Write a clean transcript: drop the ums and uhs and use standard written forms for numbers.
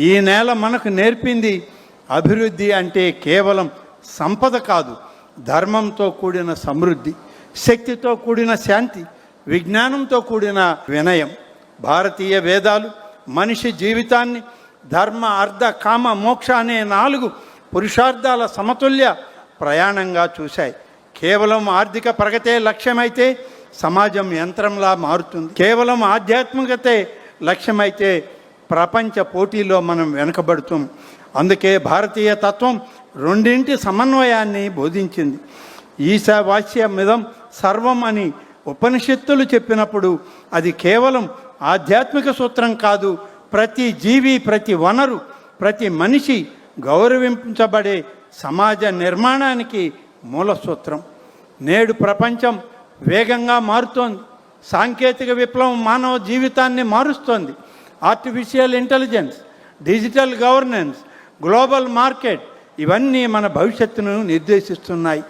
ఈ నేల మనకు నేర్పింది అభివృద్ధి అంటే కేవలం సంపద కాదు, ధర్మంతో కూడిన సమృద్ధి, శక్తితో కూడిన శాంతి, విజ్ఞానంతో కూడిన వినయం. భారతీయ వేదాలు మనిషి జీవితాన్ని ధర్మ, అర్థ, కామ, మోక్ష అనే 4 పురుషార్థాల సమతుల్య ప్రయాణంగా చూశాయి. కేవలం ఆర్థిక ప్రగతే లక్ష్యమైతే సమాజం యంత్రంలా మారుతుంది. కేవలం ఆధ్యాత్మికతే లక్ష్యమైతే ప్రపంచ పోటీలో మనం వెనుకబడుతాం. అందుకే భారతీయ తత్వం రెండింటి సమన్వయాన్ని బోధించింది. ఈశావాస్యమిదం సర్వం అని ఉపనిషత్తులు చెప్పినప్పుడు అది కేవలం ఆధ్యాత్మిక సూత్రం కాదు, ప్రతి జీవి, ప్రతి వనరు, ప్రతి మనిషి గౌరవించబడే సమాజ నిర్మాణానికి మూల సూత్రం. నేడు ప్రపంచం వేగంగా మారుతోంది. సాంకేతిక విప్లవం మానవ జీవితాన్ని మారుస్తోంది. Artificial intelligence, digital governance, global market ఇవన్నీ మన భవిష్యత్తును నిర్దేశిస్తున్నాయి.